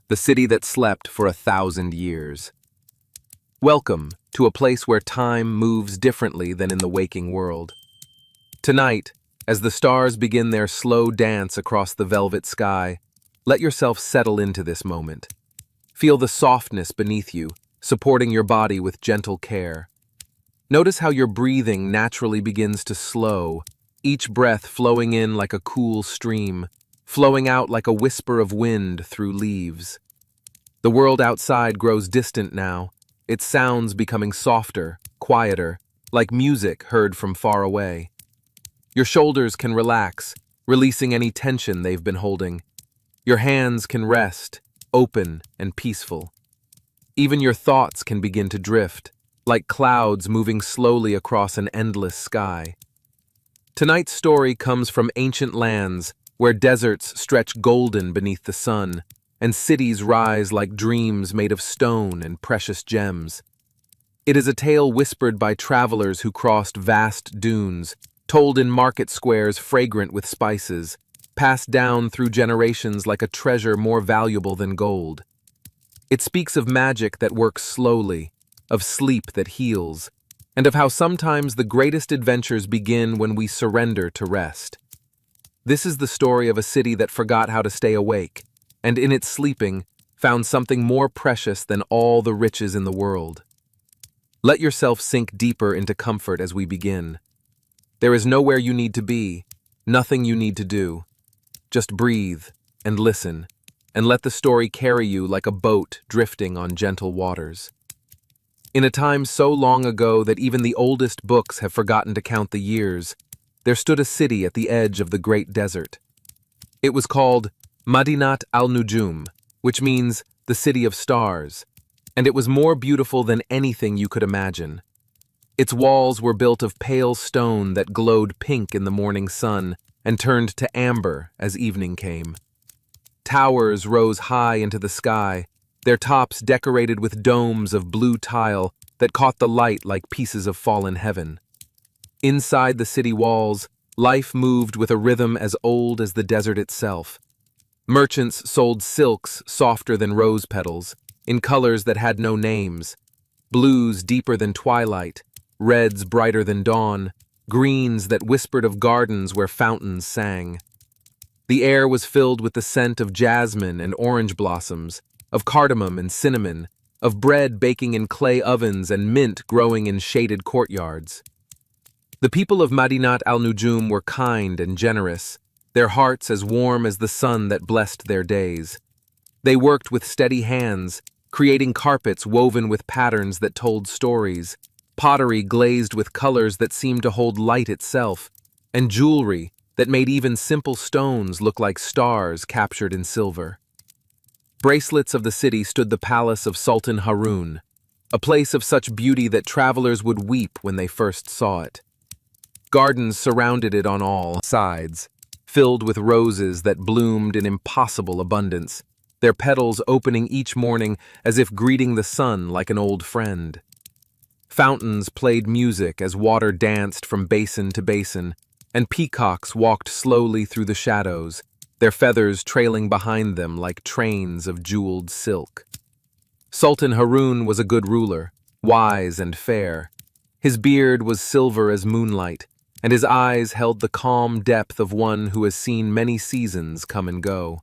the city that slept for 1,000 years. Welcome to a place where time moves differently than in the waking world. Tonight, as the stars begin their slow dance across the velvet sky, let yourself settle into this moment. Feel the softness beneath you, supporting your body with gentle care. Notice how your breathing naturally begins to slow, each breath flowing in like a cool stream, flowing out like a whisper of wind through leaves. The world outside grows distant now, its sounds becoming softer, quieter, like music heard from far away. Your shoulders can relax, releasing any tension they've been holding. Your hands can rest, open and peaceful. Even your thoughts can begin to drift, like clouds moving slowly across an endless sky. Tonight's story comes from ancient lands where deserts stretch golden beneath the sun, and cities rise like dreams made of stone and precious gems. It is a tale whispered by travelers who crossed vast dunes, told in market squares fragrant with spices, passed down through generations like a treasure more valuable than gold. It speaks of magic that works slowly, of sleep that heals, and of how sometimes the greatest adventures begin when we surrender to rest. This is the story of a city that forgot how to stay awake, and in its sleeping, found something more precious than all the riches in the world. Let yourself sink deeper into comfort as we begin. There is nowhere you need to be, nothing you need to do. Just breathe and listen, and let the story carry you like a boat drifting on gentle waters. In a time so long ago that even the oldest books have forgotten to count the years, there stood a city at the edge of the great desert. It was called Madinat al-Nujum, which means the city of stars, and it was more beautiful than anything you could imagine. Its walls were built of pale stone that glowed pink in the morning sun and turned to amber as evening came. Towers rose high into the sky, their tops decorated with domes of blue tile that caught the light like pieces of fallen heaven. Inside the city walls, life moved with a rhythm as old as the desert itself. Merchants sold silks softer than rose petals, in colors that had no names, blues deeper than twilight, reds brighter than dawn, greens that whispered of gardens where fountains sang. The air was filled with the scent of jasmine and orange blossoms, of cardamom and cinnamon, of bread baking in clay ovens and mint growing in shaded courtyards. The people of Madinat al-Nujum were kind and generous, their hearts as warm as the sun that blessed their days. They worked with steady hands, creating carpets woven with patterns that told stories, pottery glazed with colors that seemed to hold light itself, and jewelry that made even simple stones look like stars captured in silver. Bracelets of the city stood the palace of Sultan Harun, a place of such beauty that travelers would weep when they first saw it. Gardens surrounded it on all sides, filled with roses that bloomed in impossible abundance, their petals opening each morning as if greeting the sun like an old friend. Fountains played music as water danced from basin to basin, and peacocks walked slowly through the shadows, their feathers trailing behind them like trains of jeweled silk. Sultan Harun was a good ruler, wise and fair. His beard was silver as moonlight, and his eyes held the calm depth of one who has seen many seasons come and go.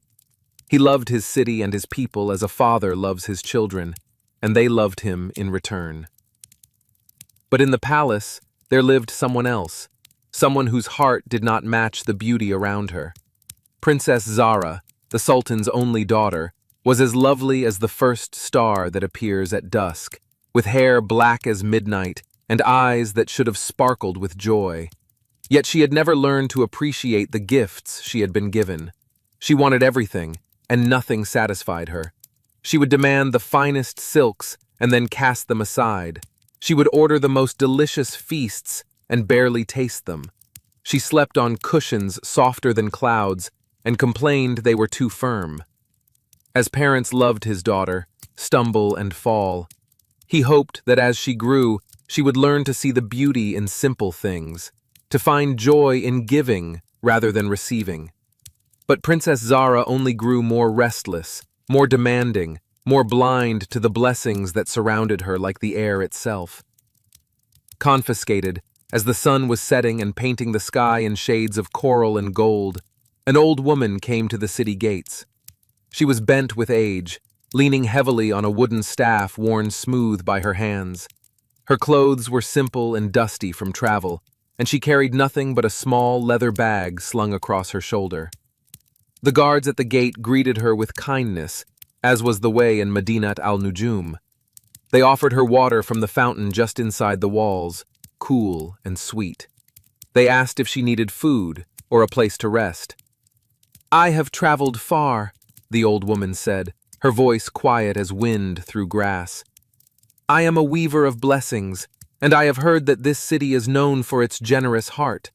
He loved his city and his people as a father loves his children, and they loved him in return. But in the palace, there lived someone else, someone whose heart did not match the beauty around her. Princess Zara, the Sultan's only daughter, was as lovely as the first star that appears at dusk, with hair black as midnight and eyes that should have sparkled with joy. Yet she had never learned to appreciate the gifts she had been given. She wanted everything, and nothing satisfied her. She would demand the finest silks and then cast them aside. She would order the most delicious feasts and barely taste them. She slept on cushions softer than clouds and complained they were too firm. As parents loved his daughter, stumble and fall, he hoped that as she grew, she would learn to see the beauty in simple things, to find joy in giving rather than receiving. But Princess Zara only grew more restless, more demanding, more blind to the blessings that surrounded her like the air itself. Confiscated, as the sun was setting and painting the sky in shades of coral and gold, an old woman came to the city gates. She was bent with age, leaning heavily on a wooden staff worn smooth by her hands. Her clothes were simple and dusty from travel, and she carried nothing but a small leather bag slung across her shoulder. The guards at the gate greeted her with kindness, as was the way in Medinat al-Nujum. They offered her water from the fountain just inside the walls, cool and sweet. They asked if she needed food or a place to rest. "I have traveled far," the old woman said, her voice quiet as wind through grass. "I am a weaver of blessings, and I have heard that this city is known for its generous heart.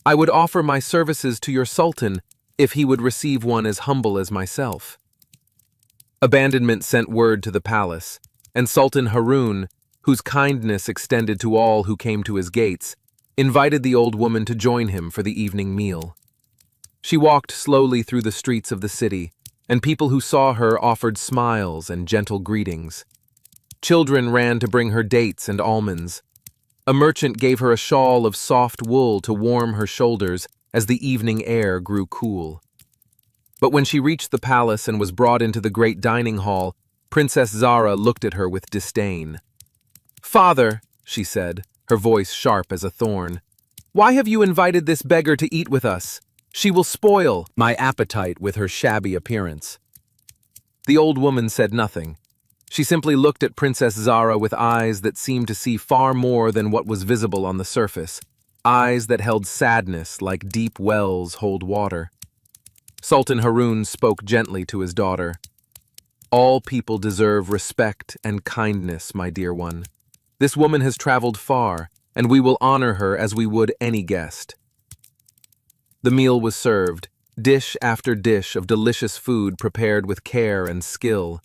I would offer my services to your sultan if he would receive one as humble as myself." Abandonment sent word to the palace, and Sultan Harun, whose kindness extended to all who came to his gates, invited the old woman to join him for the evening meal. She walked slowly through the streets of the city, and people who saw her offered smiles and gentle greetings. Children ran to bring her dates and almonds. A merchant gave her a shawl of soft wool to warm her shoulders as the evening air grew cool. But when she reached the palace and was brought into the great dining hall, Princess Zara looked at her with disdain. "Father," she said, her voice sharp as a thorn, "why have you invited this beggar to eat with us? She will spoil my appetite with her shabby appearance." The old woman said nothing. She simply looked at Princess Zara with eyes that seemed to see far more than what was visible on the surface, eyes that held sadness like deep wells hold water. Sultan Harun spoke gently to his daughter. "All people deserve respect and kindness, my dear one. This woman has traveled far, and we will honor her as we would any guest." The meal was served, dish after dish of delicious food prepared with care and skill.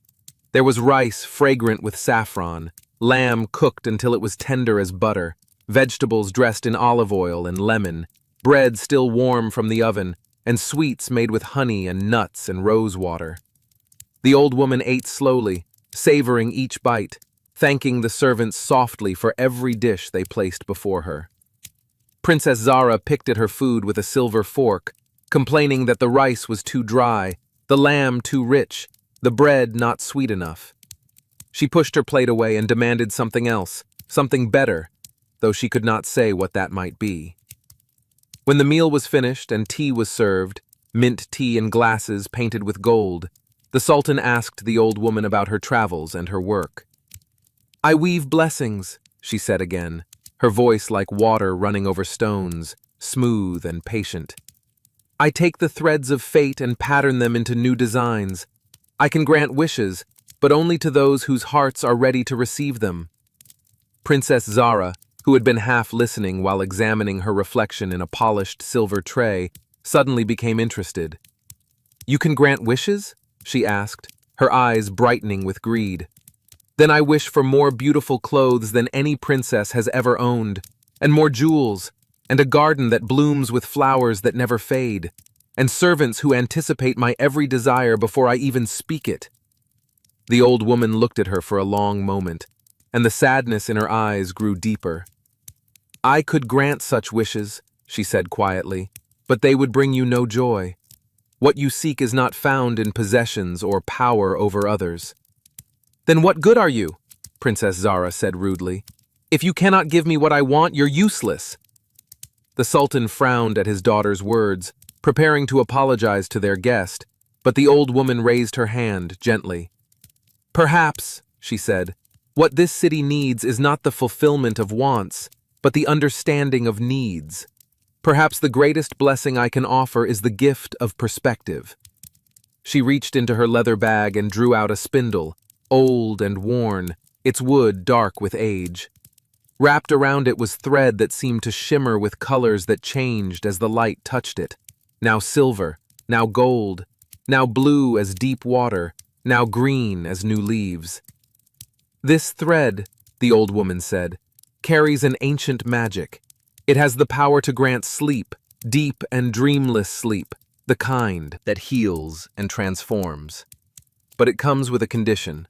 There was rice fragrant with saffron, lamb cooked until it was tender as butter, vegetables dressed in olive oil and lemon, bread still warm from the oven, and sweets made with honey and nuts and rose water. The old woman ate slowly, savoring each bite, thanking the servants softly for every dish they placed before her. Princess Zara picked at her food with a silver fork, complaining that the rice was too dry, the lamb too rich, the bread not sweet enough. She pushed her plate away and demanded something else, something better, though she could not say what that might be. When the meal was finished and tea was served, mint tea in glasses painted with gold, the Sultan asked the old woman about her travels and her work. "I weave blessings," she said again, her voice like water running over stones, smooth and patient. "I take the threads of fate and pattern them into new designs. I can grant wishes, but only to those whose hearts are ready to receive them." Princess Zara, who had been half listening while examining her reflection in a polished silver tray, suddenly became interested. "You can grant wishes?" she asked, her eyes brightening with greed. "Then I wish for more beautiful clothes than any princess has ever owned, and more jewels, and a garden that blooms with flowers that never fade, and servants who anticipate my every desire before I even speak it." The old woman looked at her for a long moment, and the sadness in her eyes grew deeper. "I could grant such wishes," she said quietly, "but they would bring you no joy. What you seek is not found in possessions or power over others." "Then what good are you?" Princess Zara said rudely. "If you cannot give me what I want, you're useless." The Sultan frowned at his daughter's words, preparing to apologize to their guest, but the old woman raised her hand gently. "Perhaps," she said, "what this city needs is not the fulfillment of wants, but the understanding of needs. Perhaps the greatest blessing I can offer is the gift of perspective." She reached into her leather bag and drew out a spindle, old and worn, its wood dark with age. Wrapped around it was thread that seemed to shimmer with colors that changed as the light touched it. Now silver, now gold, now blue as deep water, now green as new leaves. "This thread," the old woman said, "carries an ancient magic. It has the power to grant sleep, deep and dreamless sleep, the kind that heals and transforms. but it comes with a condition.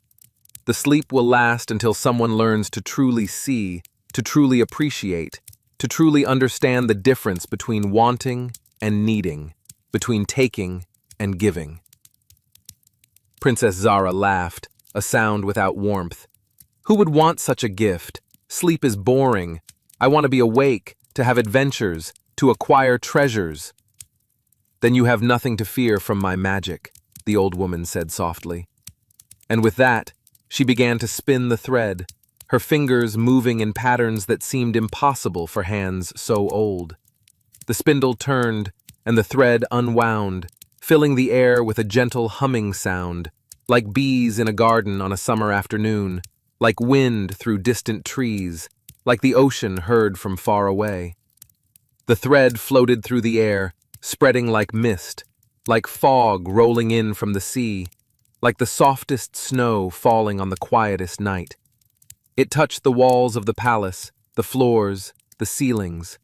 The sleep will last until someone learns to truly see, to truly appreciate, to truly understand the difference between wanting and needing, between taking and giving. Princess Zara laughed, a sound without warmth. Who would want such a gift? Sleep is boring. I want to be awake, to have adventures, to acquire treasures. Then you have nothing to fear from my magic, the old woman said softly. And with that, she began to spin the thread, her fingers moving in patterns that seemed impossible for hands so old. The spindle turned, and the thread unwound, filling the air with a gentle humming sound, like bees in a garden on a summer afternoon, like wind through distant trees, like the ocean heard from far away. The thread floated through the air, spreading like mist, like fog rolling in from the sea, like the softest snow falling on the quietest night. It touched the walls of the palace, the floors, the ceilings.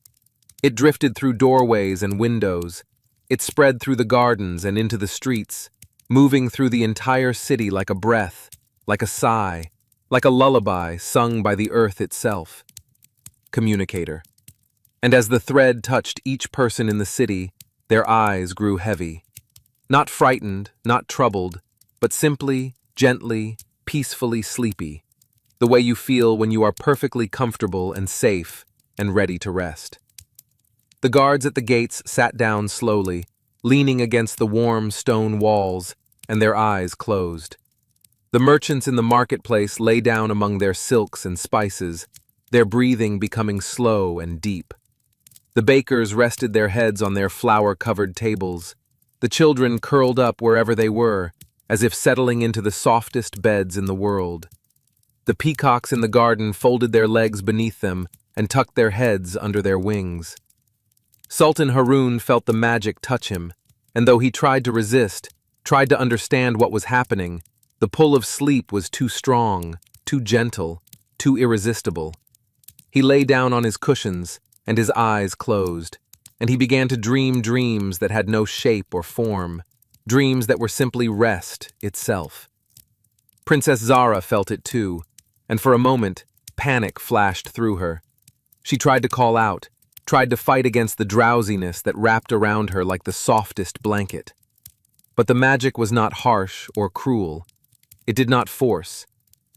It drifted through doorways and windows. It spread through the gardens and into the streets, moving through the entire city like a breath, like a sigh, like a lullaby sung by the earth itself. Communicator. And as the thread touched each person in the city, their eyes grew heavy. Not frightened, not troubled, but simply, gently, peacefully sleepy, the way you feel when you are perfectly comfortable and safe and ready to rest. The guards at the gates sat down slowly, leaning against the warm stone walls, and their eyes closed. The merchants in the marketplace lay down among their silks and spices, their breathing becoming slow and deep. The bakers rested their heads on their flower-covered tables. The children curled up wherever they were, as if settling into the softest beds in the world. The peacocks in the garden folded their legs beneath them and tucked their heads under their wings. Sultan Haroun felt the magic touch him, and though he tried to resist, tried to understand what was happening, the pull of sleep was too strong, too gentle, too irresistible. He lay down on his cushions, and his eyes closed, and he began to dream dreams that had no shape or form, dreams that were simply rest itself. Princess Zara felt it too, and for a moment, panic flashed through her. She tried to call out, tried to fight against the drowsiness that wrapped around her like the softest blanket. But the magic was not harsh or cruel. It did not force.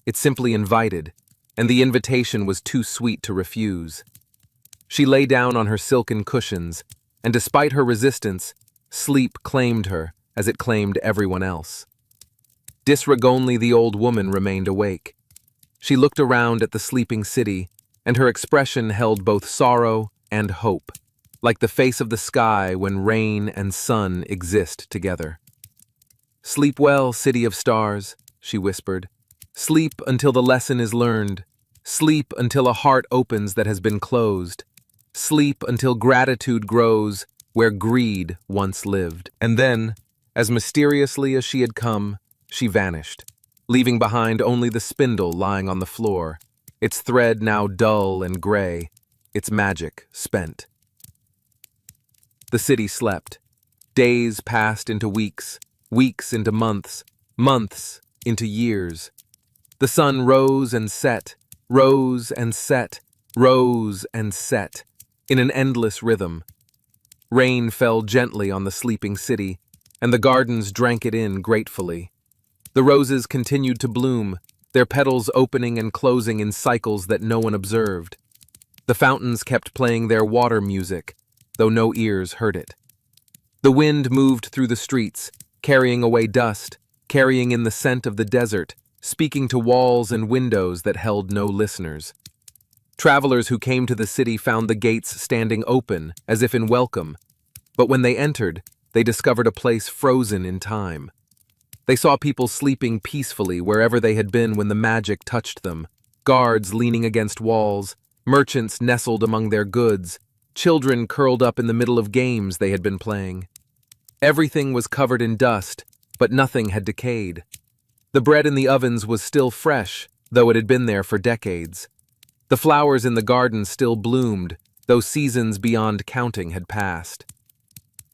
It simply invited, and the invitation was too sweet to refuse. She lay down on her silken cushions, and despite her resistance, sleep claimed her as it claimed everyone else. Disregardingly, the old woman remained awake. She looked around at the sleeping city, and her expression held both sorrow and hope, like the face of the sky when rain and sun exist together. "Sleep well, city of stars," she whispered. "Sleep until the lesson is learned. Sleep until a heart opens that has been closed. Sleep until gratitude grows where greed once lived." And then, as mysteriously as she had come, she vanished, leaving behind only the spindle lying on the floor, its thread now dull and gray, its magic spent. The city slept. Days passed into weeks, weeks into months, months into years. The sun rose and set, rose and set, rose and set, in an endless rhythm. Rain fell gently on the sleeping city, and the gardens drank it in gratefully. The roses continued to bloom, their petals opening and closing in cycles that no one observed. The fountains kept playing their water music, though no ears heard it. The wind moved through the streets, carrying away dust, carrying in the scent of the desert, speaking to walls and windows that held no listeners. Travelers who came to the city found the gates standing open, as if in welcome, but when they entered, they discovered a place frozen in time. They saw people sleeping peacefully wherever they had been when the magic touched them, guards leaning against walls, merchants nestled among their goods, children curled up in the middle of games they had been playing. Everything was covered in dust, but nothing had decayed. The bread in the ovens was still fresh, though it had been there for decades. The flowers in the garden still bloomed, though seasons beyond counting had passed.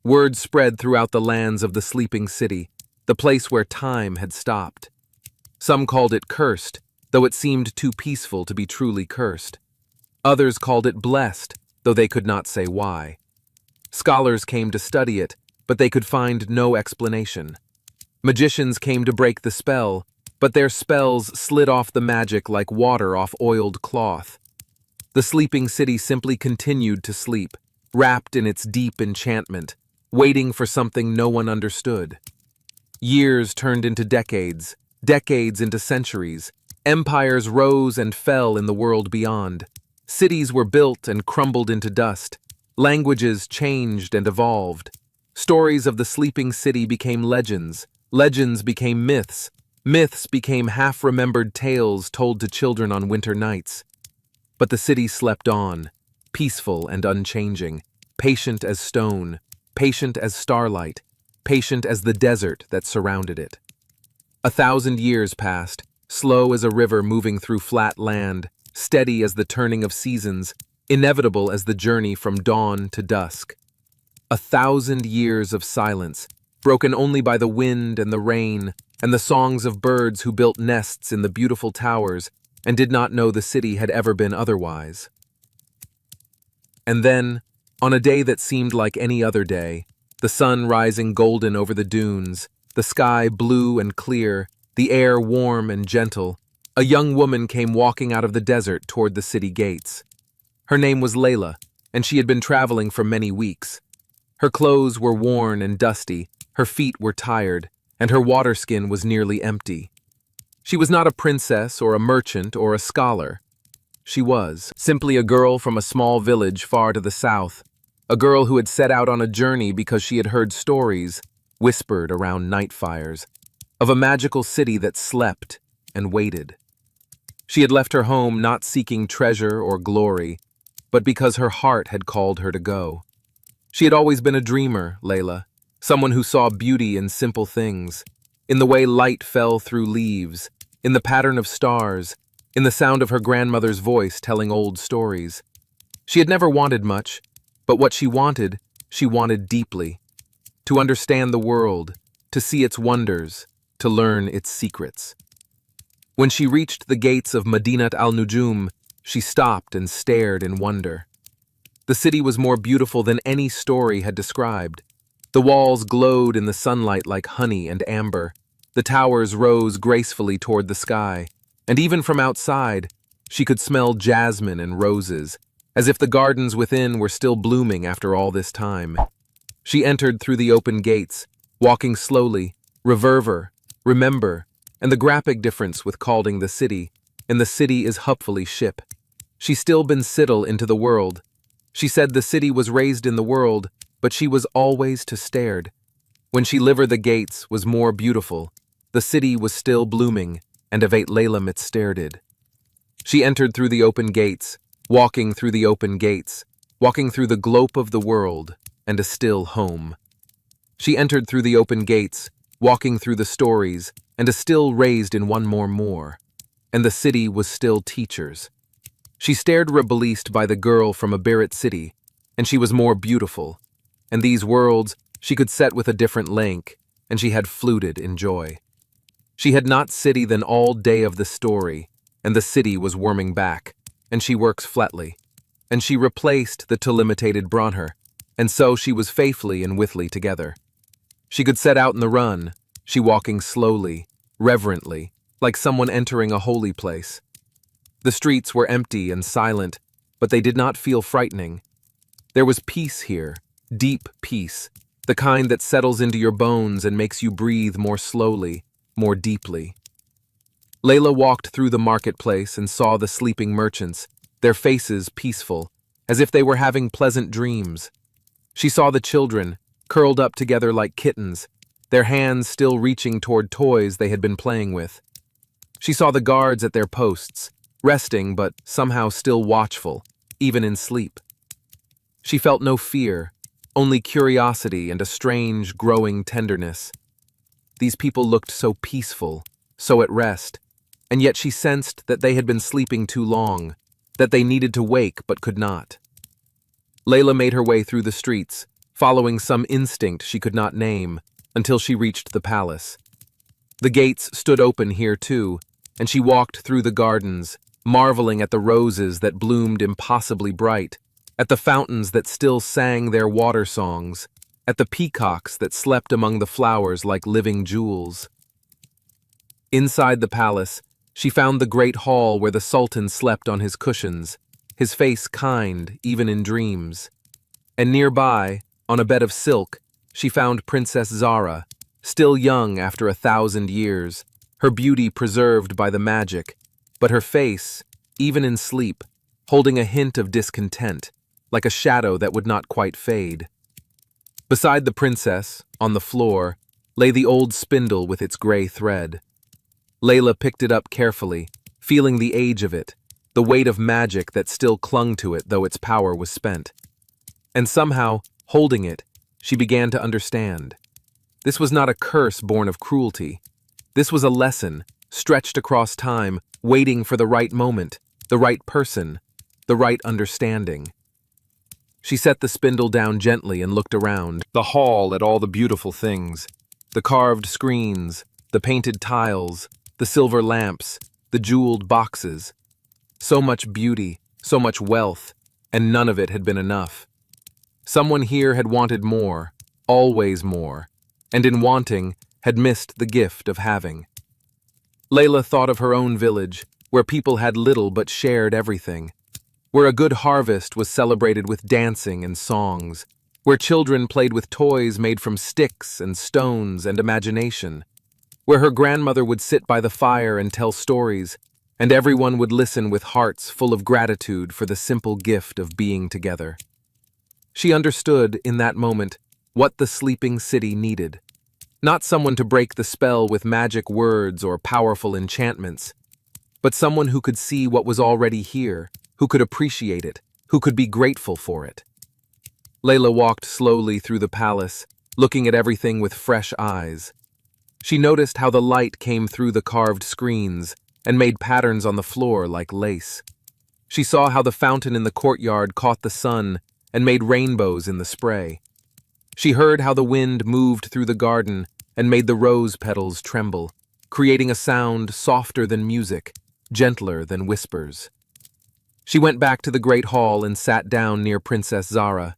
Word spread throughout the lands of the sleeping city. the place where time had stopped. Some called it cursed, though it seemed too peaceful to be truly cursed. Others called it blessed, though they could not say why. Scholars came to study it, but they could find no explanation. Magicians came to break the spell, but their spells slid off the magic like water off oiled cloth. The sleeping city simply continued to sleep, wrapped in its deep enchantment, waiting for something no one understood. Years turned into decades, decades into centuries. Empires rose and fell in the world beyond. Cities were built and crumbled into dust. Languages changed and evolved. Stories of the sleeping city became legends. Legends became myths. Myths became half-remembered tales told to children on winter nights. But the city slept on, peaceful and unchanging, patient as stone, patient as starlight, patient as the desert that surrounded it. 1,000 years passed, slow as a river moving through flat land, steady as the turning of seasons, inevitable as the journey from dawn to dusk. 1,000 years of silence, broken only by the wind and the rain, and the songs of birds who built nests in the beautiful towers and did not know the city had ever been otherwise. And then, on a day that seemed like any other day, the sun rising golden over the dunes, the sky blue and clear, the air warm and gentle, a young woman came walking out of the desert toward the city gates. Her name was Layla, and she had been traveling for many weeks. Her clothes were worn and dusty, her feet were tired, and her water skin was nearly empty. She was not a princess or a merchant or a scholar. She was simply a girl from a small village far to the south, a girl who had set out on a journey because she had heard stories, whispered around night fires, of a magical city that slept and waited. She had left her home not seeking treasure or glory, but because her heart had called her to go. She had always been a dreamer, Layla, someone who saw beauty in simple things, in the way light fell through leaves, in the pattern of stars, in the sound of her grandmother's voice telling old stories. She had never wanted much, but what she wanted deeply. To understand the world, to see its wonders, to learn its secrets. When she reached the gates of Madinat al-Nujum, she stopped and stared in wonder. The city was more beautiful than any story had described. The walls glowed in the sunlight like honey and amber. The towers rose gracefully toward the sky, and even from outside, she could smell jasmine and roses, as if the gardens within were still blooming after all this time. She entered through the open gates, walking slowly, remember, and the graphic difference with calling the city, and the city is hopefully ship. She still been sittle into the world. She said the city was raised in the world, but she was always to stared. When she livered the gates was more beautiful. The city was still blooming, and Avat Layla mitsterded. She entered through the open gates, walking through the open gates, walking through the globe of the world, and a still home. She entered through the open gates, walking through the stories, and a still raised in one more, and the city was still teachers. She stared released by the girl from a Barrett city, and she was more beautiful, and these worlds she could set with a different length, and she had fluted in joy. She had not city than all day of the story, and the city was worming back, and she works flatly, and she replaced the limitated Bronher, and so she was faithfully and withly together. She could set out in the run, she walking slowly, reverently, like someone entering a holy place. The streets were empty and silent, but they did not feel frightening. There was peace here, deep peace, the kind that settles into your bones and makes you breathe more slowly, more deeply. Layla walked through the marketplace and saw the sleeping merchants, their faces peaceful, as if they were having pleasant dreams. She saw the children, curled up together like kittens, their hands still reaching toward toys they had been playing with. She saw the guards at their posts, resting but somehow still watchful, even in sleep. She felt no fear, only curiosity and a strange, growing tenderness. These people looked so peaceful, so at rest, and yet she sensed that they had been sleeping too long, that they needed to wake but could not. Layla made her way through the streets, following some instinct she could not name, until she reached the palace. The gates stood open here too, and she walked through the gardens, marveling at the roses that bloomed impossibly bright, at the fountains that still sang their water songs, at the peacocks that slept among the flowers like living jewels. Inside the palace, she found the great hall where the Sultan slept on his cushions, his face kind even in dreams. And nearby, on a bed of silk, she found Princess Zara, still young after 1,000 years, her beauty preserved by the magic, but her face, even in sleep, holding a hint of discontent, like a shadow that would not quite fade. Beside the princess, on the floor, lay the old spindle with its gray thread. Layla picked it up carefully, feeling the age of it, the weight of magic that still clung to it though its power was spent. And somehow, holding it, she began to understand. This was not a curse born of cruelty. This was a lesson, stretched across time, waiting for the right moment, the right person, the right understanding. She set the spindle down gently and looked around the hall at all the beautiful things, the carved screens, the painted tiles, the silver lamps, the jeweled boxes. So much beauty, so much wealth, and none of it had been enough. Someone here had wanted more, always more, and in wanting, had missed the gift of having. Layla thought of her own village, where people had little but shared everything, where a good harvest was celebrated with dancing and songs, where children played with toys made from sticks and stones and imagination, where her grandmother would sit by the fire and tell stories, and everyone would listen with hearts full of gratitude for the simple gift of being together. She understood, in that moment, what the sleeping city needed. Not someone to break the spell with magic words or powerful enchantments, but someone who could see what was already here, who could appreciate it, who could be grateful for it. Layla walked slowly through the palace, looking at everything with fresh eyes. She noticed how the light came through the carved screens and made patterns on the floor like lace. She saw how the fountain in the courtyard caught the sun and made rainbows in the spray. She heard how the wind moved through the garden and made the rose petals tremble, creating a sound softer than music, gentler than whispers. She went back to the great hall and sat down near Princess Zara,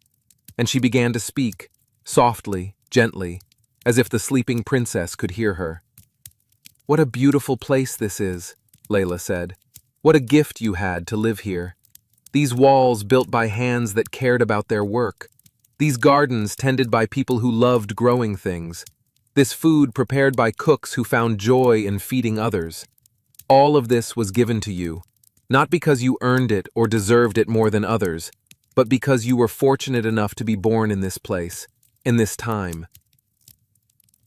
and she began to speak, softly, gently, as if the sleeping princess could hear her. "What a beautiful place this is," Layla said. "What a gift you had to live here. These walls built by hands that cared about their work. These gardens tended by people who loved growing things. This food prepared by cooks who found joy in feeding others. All of this was given to you, not because you earned it or deserved it more than others, but because you were fortunate enough to be born in this place, in this time."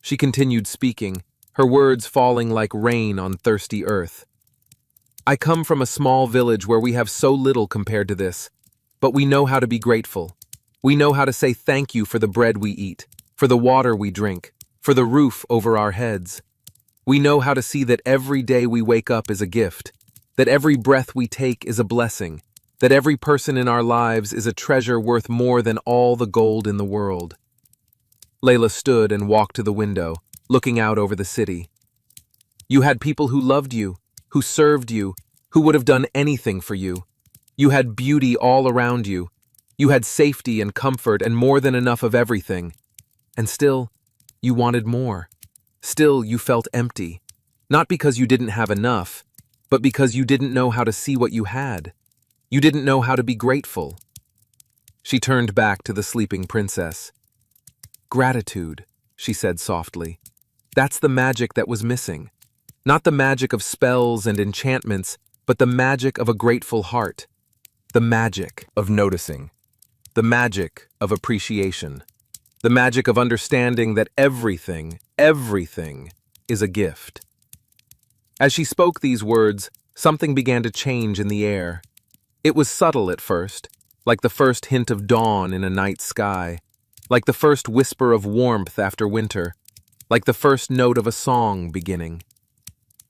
She continued speaking, her words falling like rain on thirsty earth. "I come from a small village where we have so little compared to this, but we know how to be grateful. We know how to say thank you for the bread we eat, for the water we drink, for the roof over our heads. We know how to see that every day we wake up is a gift, that every breath we take is a blessing, that every person in our lives is a treasure worth more than all the gold in the world." Layla stood and walked to the window, looking out over the city. "You had people who loved you, who served you, who would have done anything for you. You had beauty all around you. You had safety and comfort and more than enough of everything. And still, you wanted more. Still, you felt empty. Not because you didn't have enough, but because you didn't know how to see what you had. You didn't know how to be grateful." She turned back to the sleeping princess. "Gratitude," she said softly. "That's the magic that was missing. Not the magic of spells and enchantments, but the magic of a grateful heart. The magic of noticing. The magic of appreciation. The magic of understanding that everything is a gift." As she spoke these words, something began to change in the air. It was subtle at first, like the first hint of dawn in a night sky, like the first whisper of warmth after winter, like the first note of a song beginning.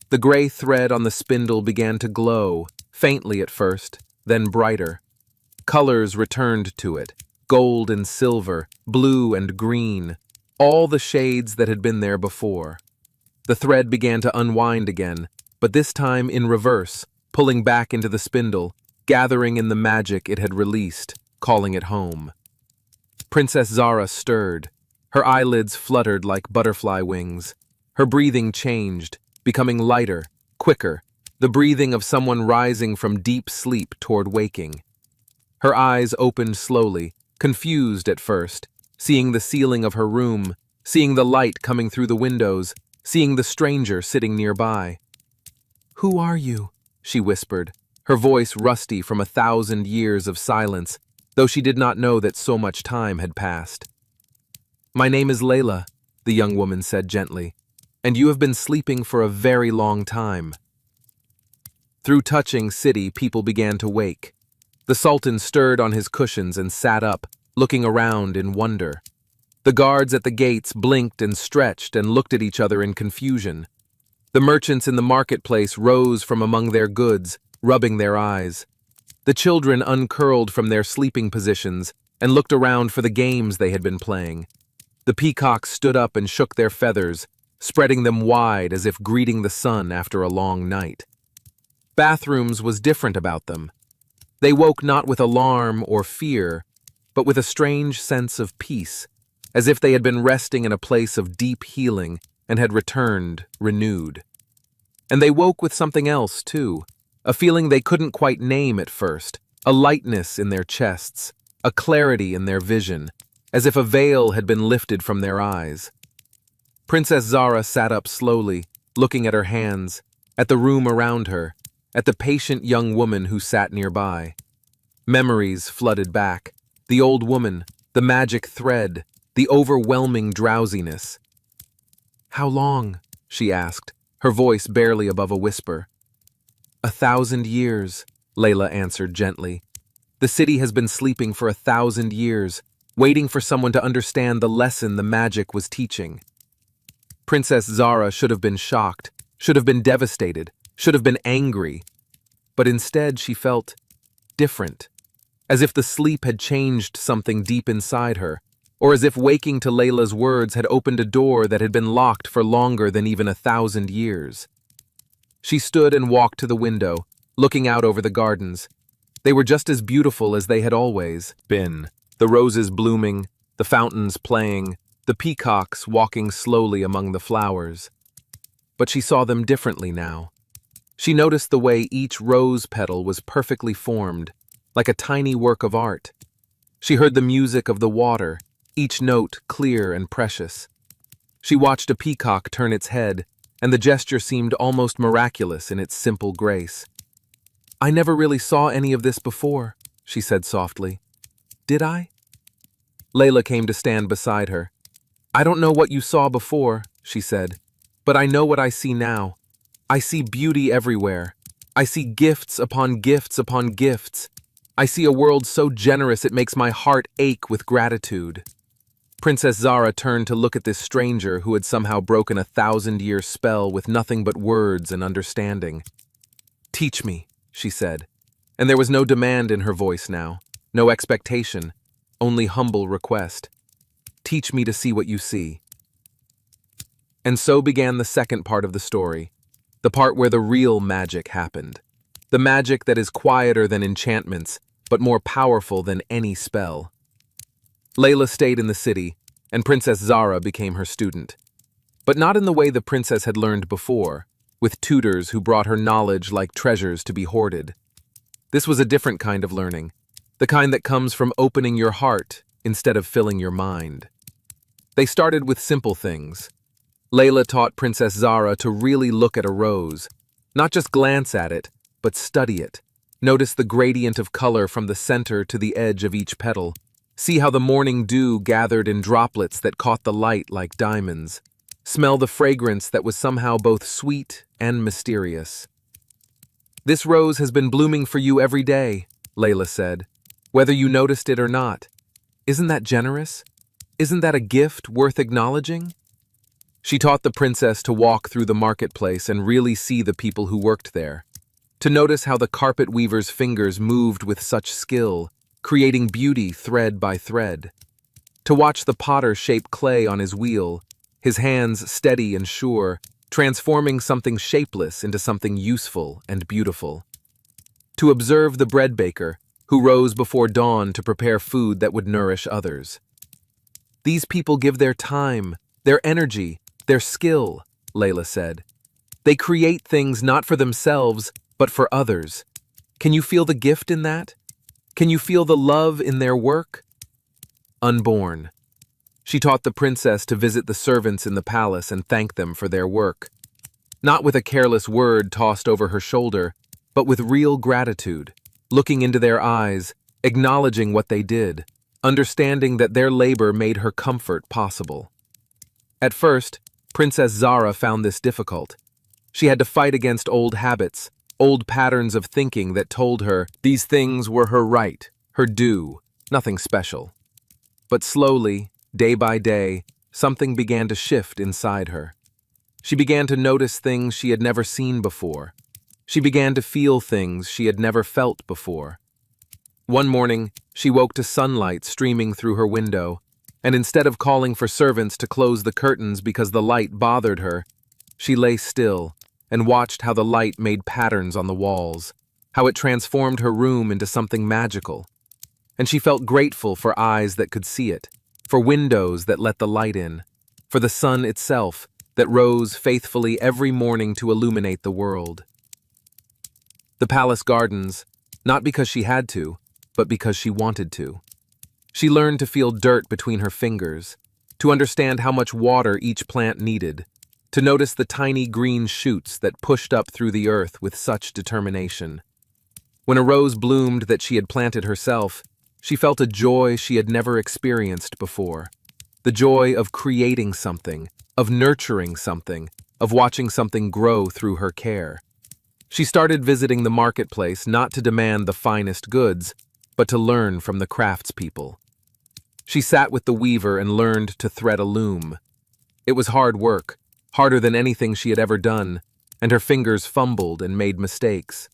The gray thread on the spindle began to glow, faintly at first, then brighter. Colors returned to it, gold and silver, blue and green, all the shades that had been there before. The thread began to unwind again, but this time in reverse, pulling back into the spindle, gathering in the magic it had released, calling it home. Princess Zara stirred. Her eyelids fluttered like butterfly wings. Her breathing changed, becoming lighter, quicker, the breathing of someone rising from deep sleep toward waking. Her eyes opened slowly, confused at first, seeing the ceiling of her room, seeing the light coming through the windows, seeing the stranger sitting nearby. "Who are you?" she whispered, her voice rusty from 1,000 years of silence, though she did not know that so much time had passed. "My name is Layla," the young woman said gently, "and you have been sleeping for a very long time." Through touching city, people began to wake. The Sultan stirred on his cushions and sat up, looking around in wonder. The guards at the gates blinked and stretched and looked at each other in confusion. The merchants in the marketplace rose from among their goods, rubbing their eyes. The children uncurled from their sleeping positions and looked around for the games they had been playing. The peacocks stood up and shook their feathers, spreading them wide as if greeting the sun after a long night. Bathrooms was different about them. They woke not with alarm or fear, but with a strange sense of peace, as if they had been resting in a place of deep healing and had returned, renewed. And they woke with something else, too, a feeling they couldn't quite name at first, a lightness in their chests, a clarity in their vision, as if a veil had been lifted from their eyes. Princess Zara sat up slowly, looking at her hands, at the room around her, at the patient young woman who sat nearby. Memories flooded back, the old woman, the magic thread, the overwhelming drowsiness. "How long?" she asked, her voice barely above a whisper. 1,000 years, Layla answered gently. "The city has been sleeping for 1,000 years, waiting for someone to understand the lesson the magic was teaching." Princess Zara should have been shocked, should have been devastated, should have been angry. But instead she felt different, as if the sleep had changed something deep inside her, or as if waking to Layla's words had opened a door that had been locked for longer than even 1,000 years. She stood and walked to the window, looking out over the gardens. They were just as beautiful as they had always been, the roses blooming, the fountains playing, the peacocks walking slowly among the flowers. But she saw them differently now. She noticed the way each rose petal was perfectly formed, like a tiny work of art. She heard the music of the water, each note clear and precious. She watched a peacock turn its head, and the gesture seemed almost miraculous in its simple grace. "I never really saw any of this before," she said softly. "Did I?" Layla came to stand beside her. "I don't know what you saw before," she said, "but I know what I see now. I see beauty everywhere. I see gifts upon gifts upon gifts. I see a world so generous it makes my heart ache with gratitude." Princess Zara turned to look at this stranger who had somehow broken a 1,000-year spell with nothing but words and understanding. "Teach me," she said, and there was no demand in her voice now, no expectation, only humble request. "Teach me to see what you see." And so began the second part of the story, the part where the real magic happened. The magic that is quieter than enchantments, but more powerful than any spell. Layla stayed in the city, and Princess Zara became her student. But not in the way the princess had learned before, with tutors who brought her knowledge like treasures to be hoarded. This was a different kind of learning, the kind that comes from opening your heart instead of filling your mind. They started with simple things. Layla taught Princess Zara to really look at a rose, not just glance at it, but study it. Notice the gradient of color from the center to the edge of each petal. See how the morning dew gathered in droplets that caught the light like diamonds. Smell the fragrance that was somehow both sweet and mysterious. "This rose has been blooming for you every day," Layla said, "whether you noticed it or not. Isn't that generous? Isn't that a gift worth acknowledging?" She taught the princess to walk through the marketplace and really see the people who worked there, to notice how the carpet weaver's fingers moved with such skill, creating beauty thread by thread. To watch the potter shape clay on his wheel, his hands steady and sure, transforming something shapeless into something useful and beautiful. To observe the bread baker, who rose before dawn to prepare food that would nourish others. These people give their time, their energy, their skill, Layla said. They create things not for themselves, but for others. Can you feel the gift in that? Can you feel the love in their work? Unborn. She taught the princess to visit the servants in the palace and thank them for their work. Not with a careless word tossed over her shoulder, but with real gratitude, looking into their eyes, acknowledging what they did, understanding that their labor made her comfort possible. At first, Princess Zara found this difficult. She had to fight against old habits, old patterns of thinking that told her these things were her right, her due, nothing special. But slowly, day by day, something began to shift inside her. She began to notice things she had never seen before. She began to feel things she had never felt before. One morning, she woke to sunlight streaming through her window, and instead of calling for servants to close the curtains because the light bothered her, she lay still and watched how the light made patterns on the walls, how it transformed her room into something magical. And she felt grateful for eyes that could see it, for windows that let the light in, for the sun itself that rose faithfully every morning to illuminate the world. The palace gardens, not because she had to, but because she wanted to. She learned to feel dirt between her fingers, to understand how much water each plant needed, to notice the tiny green shoots that pushed up through the earth with such determination. When a rose bloomed that she had planted herself, she felt a joy she had never experienced before. The joy of creating something, of nurturing something, of watching something grow through her care. She started visiting the marketplace not to demand the finest goods, but to learn from the craftspeople. She sat with the weaver and learned to thread a loom. It was hard work, harder than anything she had ever done, and her fingers fumbled and made mistakes.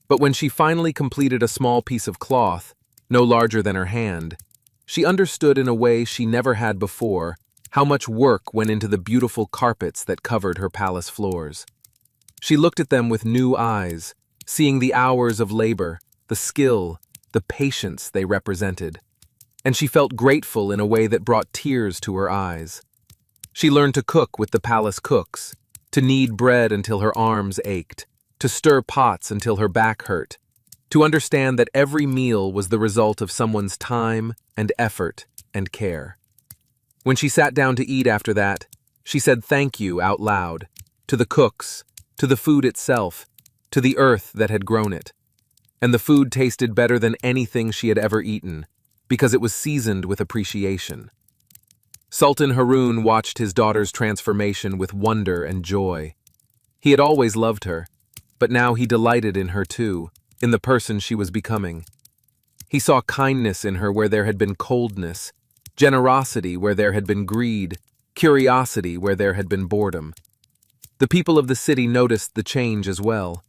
But when she finally completed a small piece of cloth, no larger than her hand, she understood in a way she never had before how much work went into the beautiful carpets that covered her palace floors. She looked at them with new eyes, seeing the hours of labor, the skill, the patience they represented. And she felt grateful in a way that brought tears to her eyes. She learned to cook with the palace cooks, to knead bread until her arms ached, to stir pots until her back hurt, to understand that every meal was the result of someone's time and effort and care. When she sat down to eat after that, she said thank you out loud, to the cooks, to the food itself, to the earth that had grown it. And the food tasted better than anything she had ever eaten, because it was seasoned with appreciation. Sultan Haroun watched his daughter's transformation with wonder and joy. He had always loved her, but now he delighted in her too, in the person she was becoming. He saw kindness in her where there had been coldness, generosity where there had been greed, curiosity where there had been boredom. The people of the city noticed the change as well.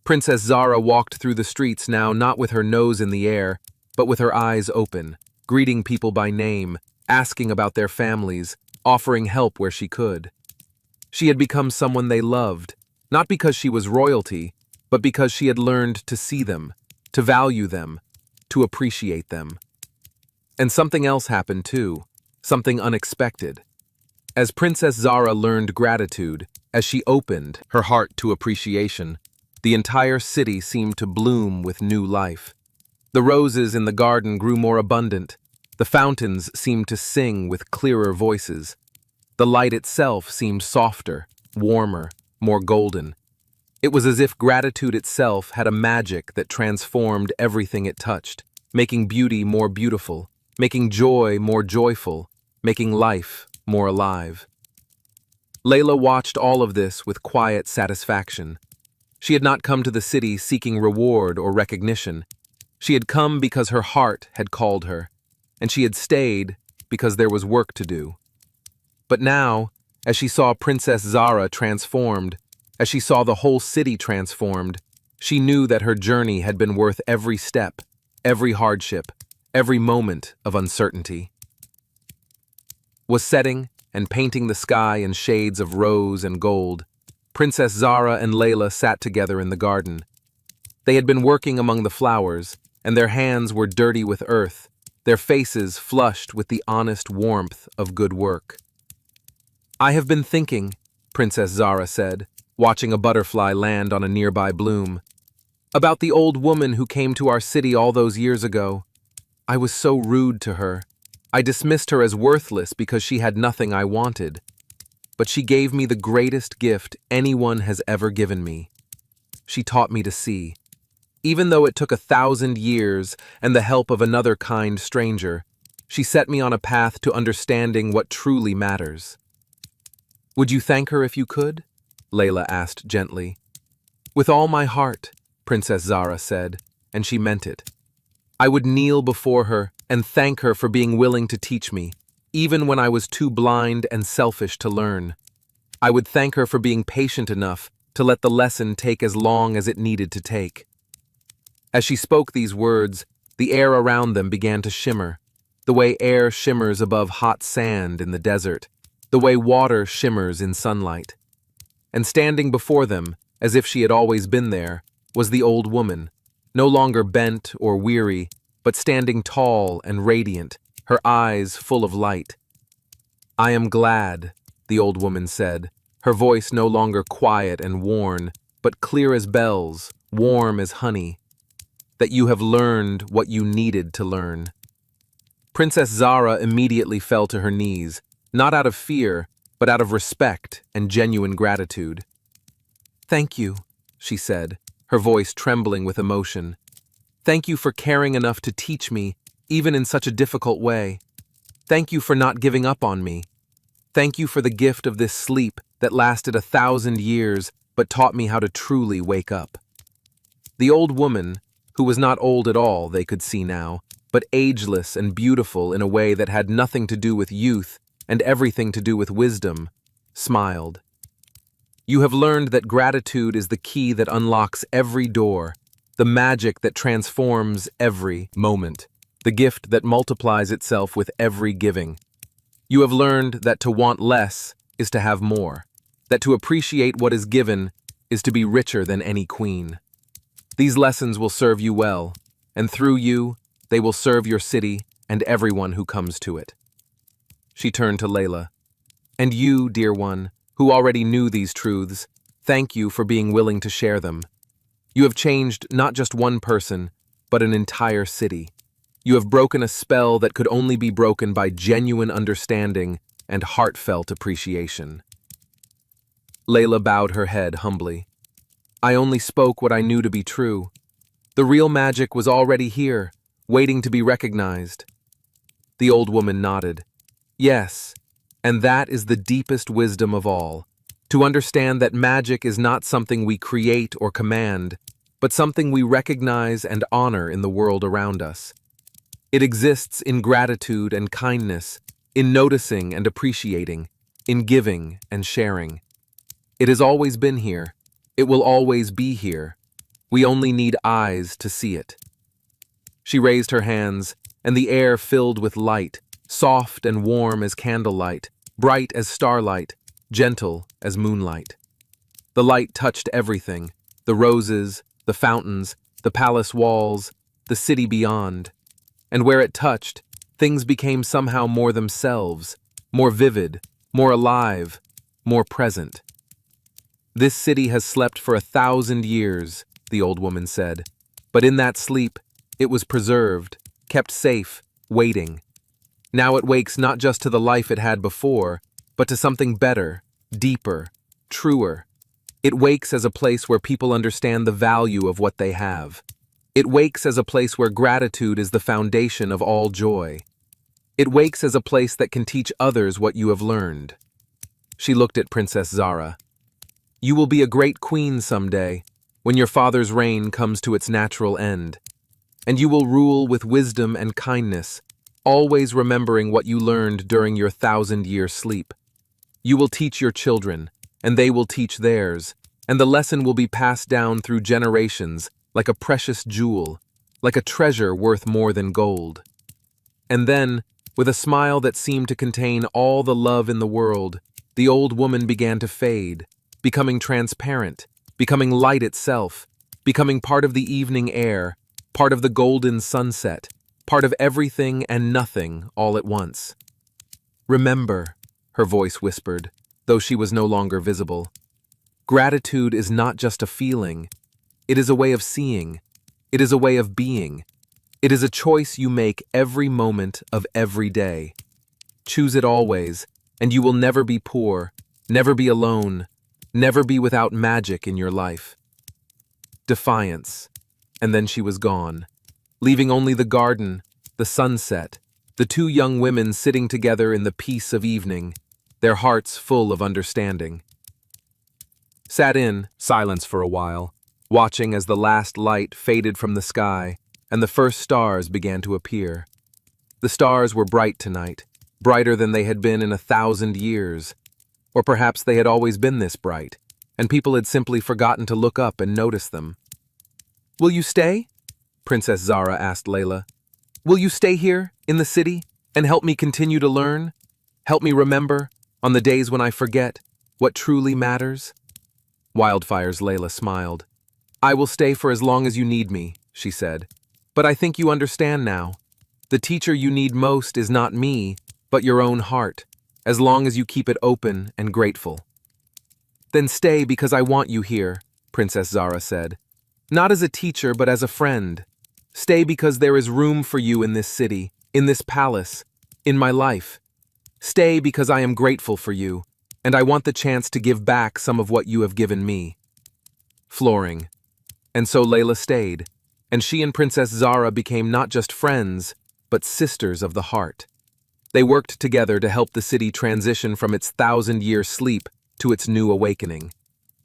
Princess Zara walked through the streets now not with her nose in the air, but with her eyes open, greeting people by name, asking about their families, offering help where she could. She had become someone they loved, not because she was royalty, but because she had learned to see them, to value them, to appreciate them. And something else happened too, something unexpected. As Princess Zara learned gratitude, as she opened her heart to appreciation, the entire city seemed to bloom with new life. The roses in the garden grew more abundant. The fountains seemed to sing with clearer voices. The light itself seemed softer, warmer, more golden. It was as if gratitude itself had a magic that transformed everything it touched, making beauty more beautiful, making joy more joyful, making life more alive. Layla watched all of this with quiet satisfaction. She had not come to the city seeking reward or recognition. She had come because her heart had called her, and she had stayed because there was work to do. But now, as she saw Princess Zara transformed, as she saw the whole city transformed, she knew that her journey had been worth every step, every hardship, every moment of uncertainty. was setting and painting the sky in shades of rose and gold. Princess Zara and Layla sat together in the garden. They had been working among the flowers, and their hands were dirty with earth, their faces flushed with the honest warmth of good work. "I have been thinking," Princess Zara said, watching a butterfly land on a nearby bloom, "about the old woman who came to our city all those years ago. I was so rude to her. I dismissed her as worthless because she had nothing I wanted. But she gave me the greatest gift anyone has ever given me. She taught me to see. Even though it took 1,000 years and the help of another kind stranger, she set me on a path to understanding what truly matters." "Would you thank her if you could?" Layla asked gently. "With all my heart," Princess Zara said, and she meant it. "I would kneel before her and thank her for being willing to teach me, even when I was too blind and selfish to learn. I would thank her for being patient enough to let the lesson take as long as it needed to take." As she spoke these words, the air around them began to shimmer, the way air shimmers above hot sand in the desert, the way water shimmers in sunlight. And standing before them, as if she had always been there, was the old woman, no longer bent or weary, but standing tall and radiant, her eyes full of light. "I am glad," the old woman said, her voice no longer quiet and worn, but clear as bells, warm as honey, "that you have learned what you needed to learn." Princess Zara immediately fell to her knees, not out of fear, but out of respect and genuine gratitude. "Thank you," she said, her voice trembling with emotion. "Thank you for caring enough to teach me, even in such a difficult way. Thank you for not giving up on me. Thank you for the gift of this sleep that lasted 1,000 years but taught me how to truly wake up." The old woman, who was not old at all, they could see now, but ageless and beautiful in a way that had nothing to do with youth and everything to do with wisdom, smiled. "You have learned that gratitude is the key that unlocks every door, the magic that transforms every moment, the gift that multiplies itself with every giving. You have learned that to want less is to have more, that to appreciate what is given is to be richer than any queen. These lessons will serve you well, and through you, they will serve your city and everyone who comes to it." She turned to Layla. "And you, dear one, who already knew these truths, thank you for being willing to share them. You have changed not just one person, but an entire city. You have broken a spell that could only be broken by genuine understanding and heartfelt appreciation." Layla bowed her head humbly. "I only spoke what I knew to be true. The real magic was already here, waiting to be recognized." The old woman nodded. "Yes, and that is the deepest wisdom of all, to understand that magic is not something we create or command, but something we recognize and honor in the world around us. It exists in gratitude and kindness, in noticing and appreciating, in giving and sharing. It has always been here. It will always be here. We only need eyes to see it." She raised her hands, and the air filled with light, soft and warm as candlelight, bright as starlight, gentle as moonlight. The light touched everything, the roses, the fountains, the palace walls, the city beyond. And where it touched, things became somehow more themselves, more vivid, more alive, more present. "This city has slept for 1,000 years," the old woman said, "but in that sleep, it was preserved, kept safe, waiting. Now it wakes not just to the life it had before, but to something better, deeper, truer. It wakes as a place where people understand the value of what they have. It wakes as a place where gratitude is the foundation of all joy. It wakes as a place that can teach others what you have learned." She looked at Princess Zara. "You will be a great queen someday, when your father's reign comes to its natural end. And you will rule with wisdom and kindness, always remembering what you learned during your 1,000-year sleep. You will teach your children, and they will teach theirs, and the lesson will be passed down through generations like a precious jewel, like a treasure worth more than gold. And then, With a smile that seemed to contain all the love in the world, the old woman began to fade, becoming transparent, becoming light itself, becoming part of the evening air, part of the golden sunset, part of everything and nothing all at once. "Remember," her voice whispered, though she was no longer visible, "gratitude is not just a feeling. It is a way of seeing. It is a way of being. It is a choice you make every moment of every day. Choose it always, and you will never be poor, never be alone, never be without magic in your life." Defiance. And then she was gone, leaving only the garden, the sunset, the two young women sitting together in the peace of evening, their hearts full of understanding. Sat in silence for a while, watching as the last light faded from the sky and the first stars began to appear. The stars were bright tonight, brighter than they had been in 1,000 years. Or perhaps they had always been this bright, and people had simply forgotten to look up and notice them. "Will you stay?" Princess Zara asked Layla. "Will you stay here, in the city, and help me continue to learn? Help me remember, on the days when I forget, what truly matters?" Wildfire's Layla smiled. "I will stay for as long as you need me," she said. "But I think you understand now. The teacher you need most is not me, but your own heart, as long as you keep it open and grateful." "Then stay because I want you here," Princess Zara said. "Not as a teacher, but as a friend. Stay because there is room for you in this city, in this palace, in my life. Stay because I am grateful for you, and I want the chance to give back some of what you have given me." Flooring. And so Layla stayed, and she and Princess Zara became not just friends, but sisters of the heart. They worked together to help the city transition from its 1,000-year sleep to its new awakening.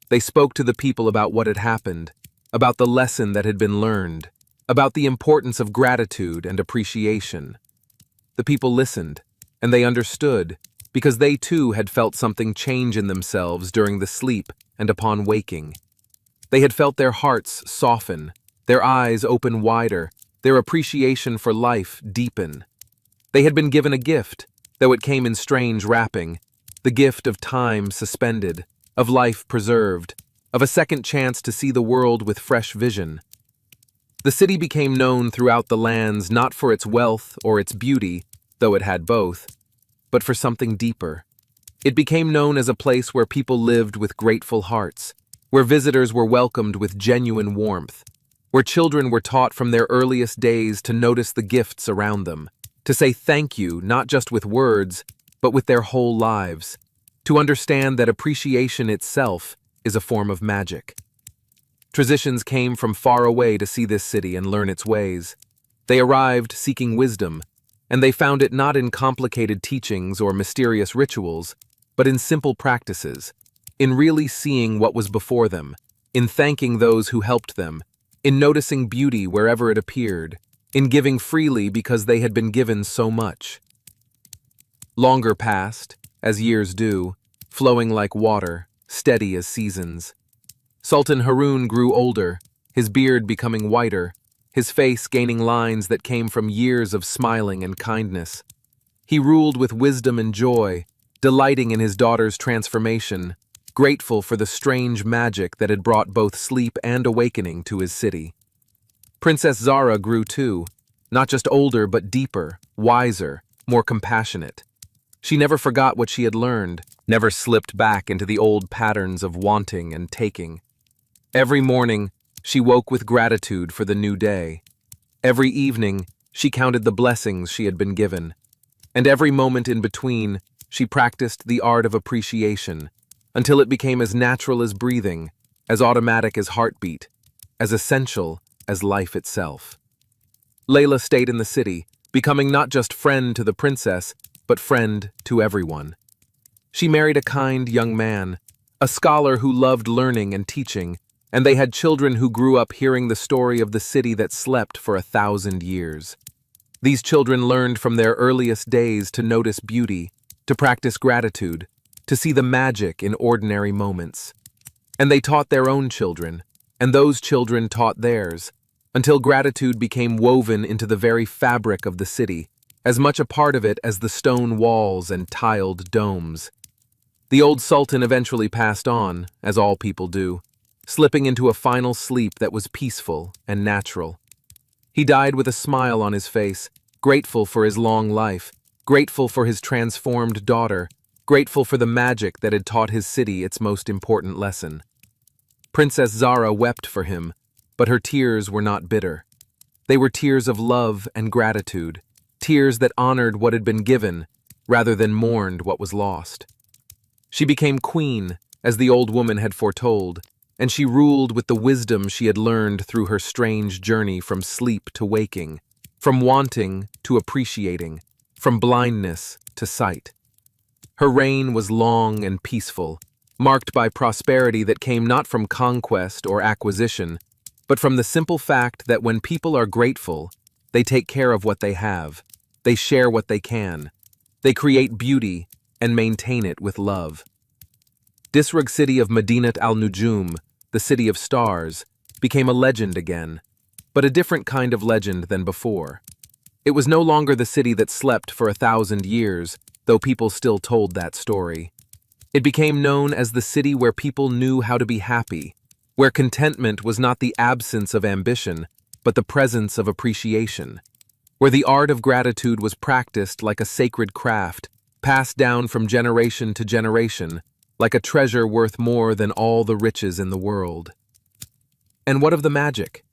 They spoke to the people about what had happened, about the lesson that had been learned, about the importance of gratitude and appreciation. The people listened, and they understood, because they too had felt something change in themselves during the sleep and upon waking. They had felt their hearts soften, their eyes open wider, their appreciation for life deepen. They had been given a gift, though it came in strange wrapping, the gift of time suspended, of life preserved, of a second chance to see the world with fresh vision. The city became known throughout the lands not for its wealth or its beauty, though it had both, but for something deeper. It became known as a place where people lived with grateful hearts, where visitors were welcomed with genuine warmth, where children were taught from their earliest days to notice the gifts around them, to say thank you not just with words, but with their whole lives, to understand that appreciation itself is a form of magic. Traditions came from far away to see this city and learn its ways. They arrived seeking wisdom, and they found it not in complicated teachings or mysterious rituals, but in simple practices, in really seeing what was before them, in thanking those who helped them, in noticing beauty wherever it appeared, in giving freely because they had been given so much. Longer passed, as years do, flowing like water, steady as seasons. Sultan Haroun grew older, his beard becoming whiter, his face gaining lines that came from years of smiling and kindness. He ruled with wisdom and joy, delighting in his daughter's transformation, grateful for the strange magic that had brought both sleep and awakening to his city. Princess Zara grew too, not just older but deeper, wiser, more compassionate. She never forgot what she had learned, never slipped back into the old patterns of wanting and taking. Every morning, she woke with gratitude for the new day. Every evening, she counted the blessings she had been given. And every moment in between, she practiced the art of appreciation, until it became as natural as breathing, as automatic as heartbeat, as essential as life itself. Layla stayed in the city, becoming not just friend to the princess, but friend to everyone. She married a kind young man, a scholar who loved learning and teaching, and they had children who grew up hearing the story of the city that slept for 1,000 years. These children learned from their earliest days to notice beauty, to practice gratitude, to see the magic in ordinary moments. And they taught their own children, and those children taught theirs, until gratitude became woven into the very fabric of the city, as much a part of it as the stone walls and tiled domes. The old sultan eventually passed on, as all people do, slipping into a final sleep that was peaceful and natural. He died with a smile on his face, grateful for his long life, grateful for his transformed daughter, grateful for the magic that had taught his city its most important lesson. Princess Zara wept for him, but her tears were not bitter. They were tears of love and gratitude, tears that honored what had been given, rather than mourned what was lost. She became queen, as the old woman had foretold, and she ruled with the wisdom she had learned through her strange journey from sleep to waking, from wanting to appreciating, from blindness to sight. Her reign was long and peaceful, marked by prosperity that came not from conquest or acquisition, but from the simple fact that when people are grateful, they take care of what they have, they share what they can, they create beauty and maintain it with love. Disrug city of Madinat al-Nujum, the city of stars, became a legend again, but a different kind of legend than before. It was no longer the city that slept for 1,000 years, though people still told that story. It became known as the city where people knew how to be happy, where contentment was not the absence of ambition, but the presence of appreciation, where the art of gratitude was practiced like a sacred craft, passed down from generation to generation, like a treasure worth more than all the riches in the world. And what of the magic?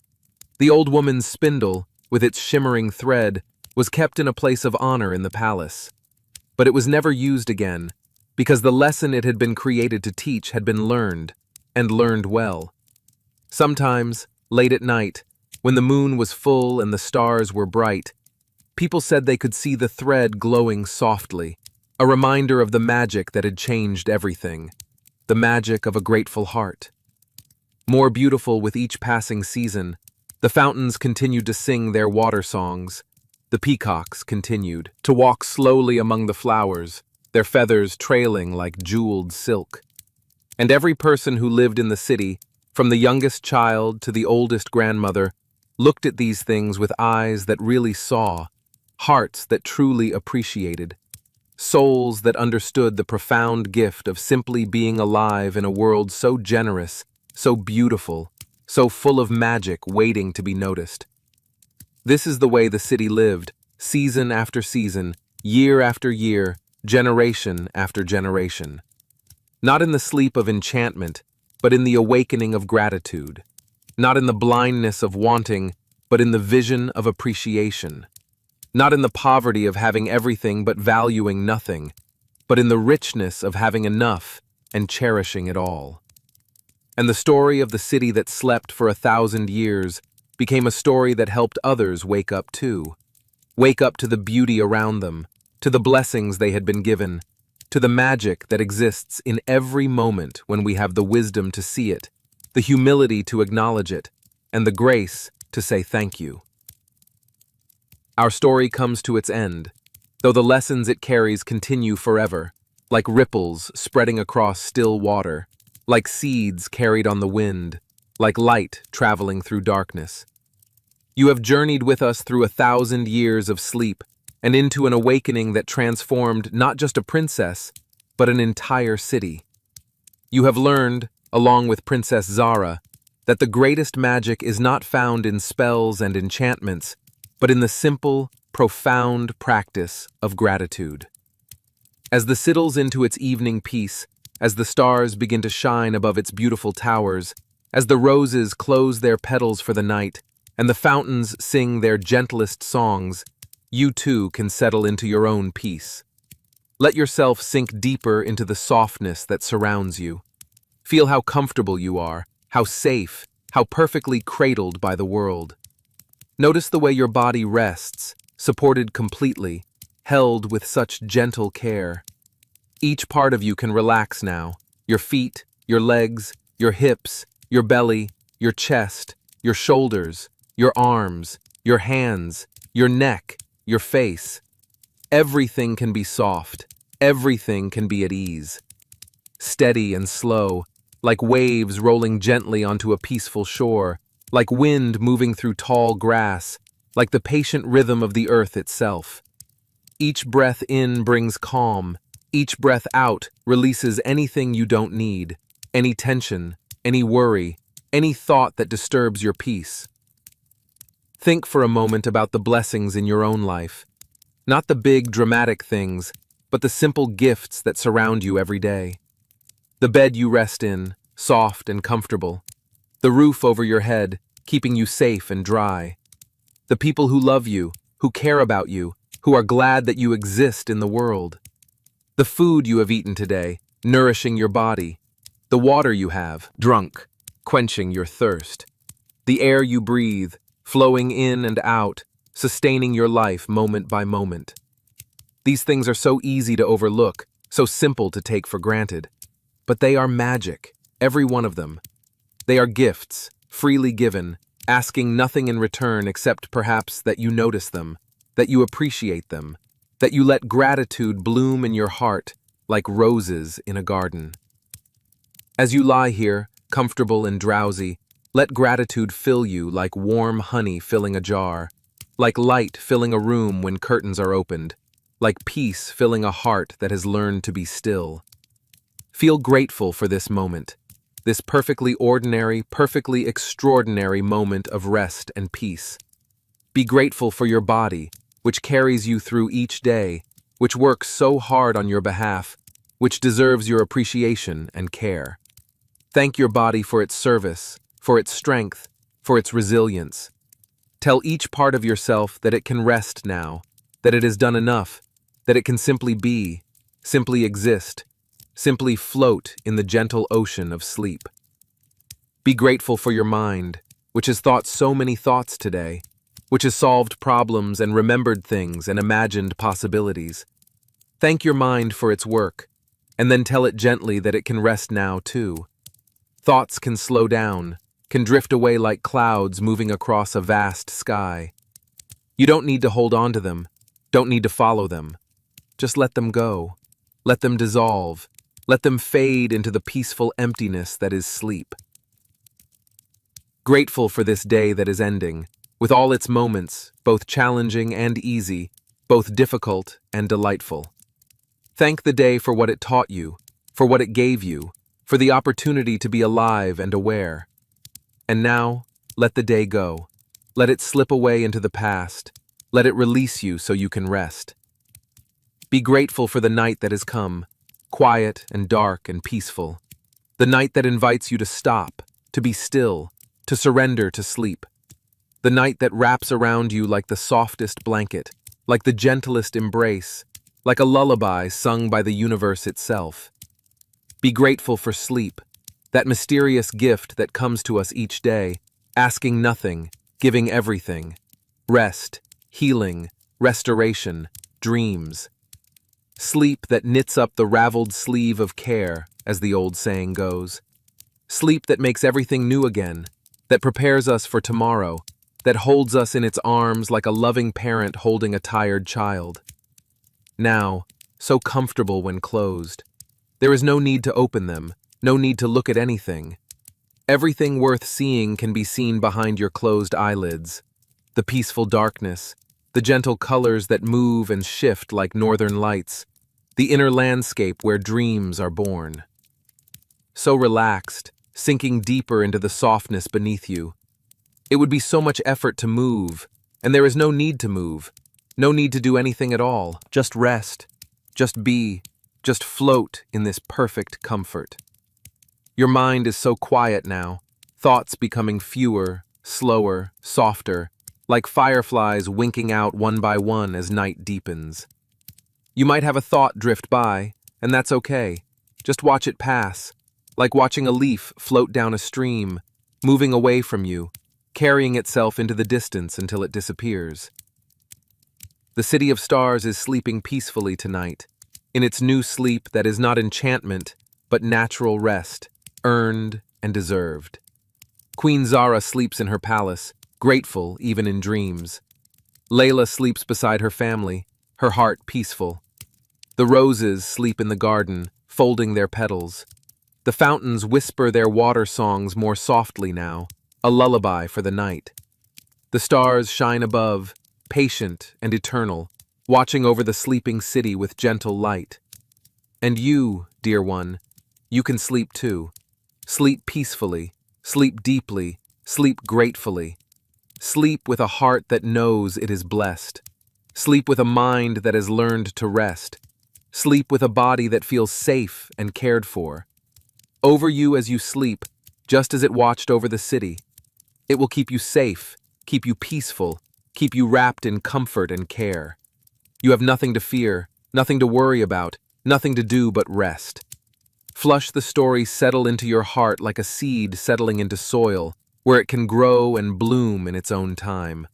The old woman's spindle, with its shimmering thread, was kept in a place of honor in the palace. But it was never used again, because the lesson it had been created to teach had been learned, and learned well. Sometimes, late at night, when the moon was full and the stars were bright, people said they could see the thread glowing softly, a reminder of the magic that had changed everything, the magic of a grateful heart. More beautiful with each passing season, the fountains continued to sing their water songs. The peacocks continued to walk slowly among the flowers, their feathers trailing like jeweled silk. And every person who lived in the city, from the youngest child to the oldest grandmother, looked at these things with eyes that really saw, hearts that truly appreciated, souls that understood the profound gift of simply being alive in a world so generous, so beautiful, so full of magic waiting to be noticed. This is the way the city lived, season after season, year after year, generation after generation. Not in the sleep of enchantment, but in the awakening of gratitude. Not in the blindness of wanting, but in the vision of appreciation. Not in the poverty of having everything but valuing nothing, but in the richness of having enough and cherishing it all. And the story of the city that slept for 1,000 years became a story that helped others wake up too. Wake up to the beauty around them, to the blessings they had been given, to the magic that exists in every moment when we have the wisdom to see it, the humility to acknowledge it, and the grace to say thank you. Our story comes to its end, though the lessons it carries continue forever, like ripples spreading across still water, like seeds carried on the wind, like light traveling through darkness. You have journeyed with us through 1,000 years of sleep and into an awakening that transformed not just a princess, but an entire city. You have learned, along with Princess Zara, that the greatest magic is not found in spells and enchantments, but in the simple, profound practice of gratitude. As the settles into its evening peace, as the stars begin to shine above its beautiful towers, as the roses close their petals for the night, and the fountains sing their gentlest songs, you too can settle into your own peace. Let yourself sink deeper into the softness that surrounds you. Feel how comfortable you are, how safe, how perfectly cradled by the world. Notice the way your body rests, supported completely, held with such gentle care. Each part of you can relax now. Your feet, your legs, your hips, your belly, your chest, your shoulders, your arms, your hands, your neck, your face. Everything can be soft. Everything can be at ease. Steady and slow, like waves rolling gently onto a peaceful shore, like wind moving through tall grass, like the patient rhythm of the earth itself. Each breath in brings calm. Each breath out releases anything you don't need, any tension, any worry, any thought that disturbs your peace. Think for a moment about the blessings in your own life. Not the big, dramatic things, but the simple gifts that surround you every day. The bed you rest in, soft and comfortable. The roof over your head, keeping you safe and dry. The people who love you, who care about you, who are glad that you exist in the world. The food you have eaten today, nourishing your body. The water you have drunk, quenching your thirst. The air you breathe, flowing in and out, sustaining your life moment by moment. These things are so easy to overlook, so simple to take for granted. But they are magic, every one of them. They are gifts, freely given, asking nothing in return except perhaps that you notice them, that you appreciate them, that you let gratitude bloom in your heart like roses in a garden. As you lie here, comfortable and drowsy, let gratitude fill you like warm honey filling a jar, like light filling a room when curtains are opened, like peace filling a heart that has learned to be still. Feel grateful for this moment, this perfectly ordinary, perfectly extraordinary moment of rest and peace. Be grateful for your body, which carries you through each day, which works so hard on your behalf, which deserves your appreciation and care. Thank your body for its service, for its strength, for its resilience. Tell each part of yourself that it can rest now, that it has done enough, that it can simply be, simply exist, simply float in the gentle ocean of sleep. Be grateful for your mind, which has thought so many thoughts today, which has solved problems and remembered things and imagined possibilities. Thank your mind for its work, and then tell it gently that it can rest now too. Thoughts can slow down, can drift away like clouds moving across a vast sky. You don't need to hold on to them, don't need to follow them. Just let them go. Let them dissolve. Let them fade into the peaceful emptiness that is sleep. Grateful for this day that is ending, with all its moments, both challenging and easy, both difficult and delightful. Thank the day for what it taught you, for what it gave you, for the opportunity to be alive and aware. And now, let the day go. Let it slip away into the past. Let it release you so you can rest. Be grateful for the night that has come, quiet and dark and peaceful. The night that invites you to stop, to be still, to surrender to sleep. The night that wraps around you like the softest blanket, like the gentlest embrace, like a lullaby sung by the universe itself. Be grateful for sleep, that mysterious gift that comes to us each day, asking nothing, giving everything. Rest, healing, restoration, dreams. Sleep that knits up the raveled sleeve of care, as the old saying goes. Sleep that makes everything new again, that prepares us for tomorrow, that holds us in its arms like a loving parent holding a tired child. Now, so comfortable when closed. There is no need to open them, no need to look at anything. Everything worth seeing can be seen behind your closed eyelids. The peaceful darkness, the gentle colors that move and shift like northern lights, the inner landscape where dreams are born. So relaxed, sinking deeper into the softness beneath you. It would be so much effort to move, and there is no need to move, no need to do anything at all. Just rest, just be, just float in this perfect comfort. Your mind is so quiet now, thoughts becoming fewer, slower, softer, like fireflies winking out one by one as night deepens. You might have a thought drift by, and that's okay. Just watch it pass, like watching a leaf float down a stream, moving away from you, carrying itself into the distance until it disappears. The city of stars is sleeping peacefully tonight, in its new sleep that is not enchantment, but natural rest, earned and deserved. Queen Zara sleeps in her palace, grateful even in dreams. Layla sleeps beside her family, her heart peaceful. The roses sleep in the garden, folding their petals. The fountains whisper their water songs more softly now, a lullaby for the night. The stars shine above, patient and eternal, watching over the sleeping city with gentle light. And you, dear one, you can sleep too. Sleep peacefully, sleep deeply, sleep gratefully. Sleep with a heart that knows it is blessed. Sleep with a mind that has learned to rest. Sleep with a body that feels safe and cared for. Over you as you sleep, just as it watched over the city. It will keep you safe, keep you peaceful, keep you wrapped in comfort and care. You have nothing to fear, nothing to worry about, nothing to do but rest. Flush the story settle into your heart like a seed settling into soil, where it can grow and bloom in its own time.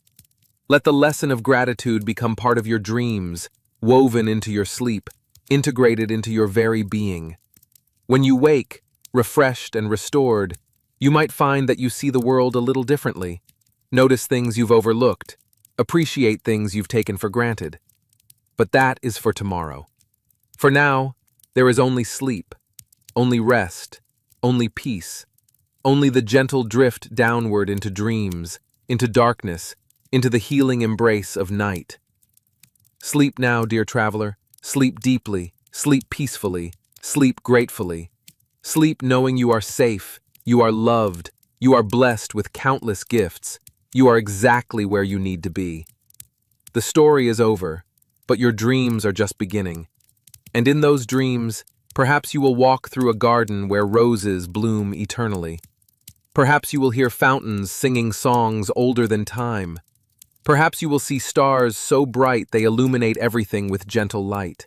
Let the lesson of gratitude become part of your dreams, woven into your sleep, integrated into your very being. When you wake, refreshed and restored, you might find that you see the world a little differently. Notice things you've overlooked, appreciate things you've taken for granted. But that is for tomorrow. For now, there is only sleep, only rest, only peace, only the gentle drift downward into dreams, into darkness, into the healing embrace of night. Sleep now, dear traveler, sleep deeply, sleep peacefully, sleep gratefully. Sleep knowing you are safe, you are loved, you are blessed with countless gifts, you are exactly where you need to be. The story is over, but your dreams are just beginning. And in those dreams, perhaps you will walk through a garden where roses bloom eternally. Perhaps you will hear fountains singing songs older than time. Perhaps you will see stars so bright they illuminate everything with gentle light.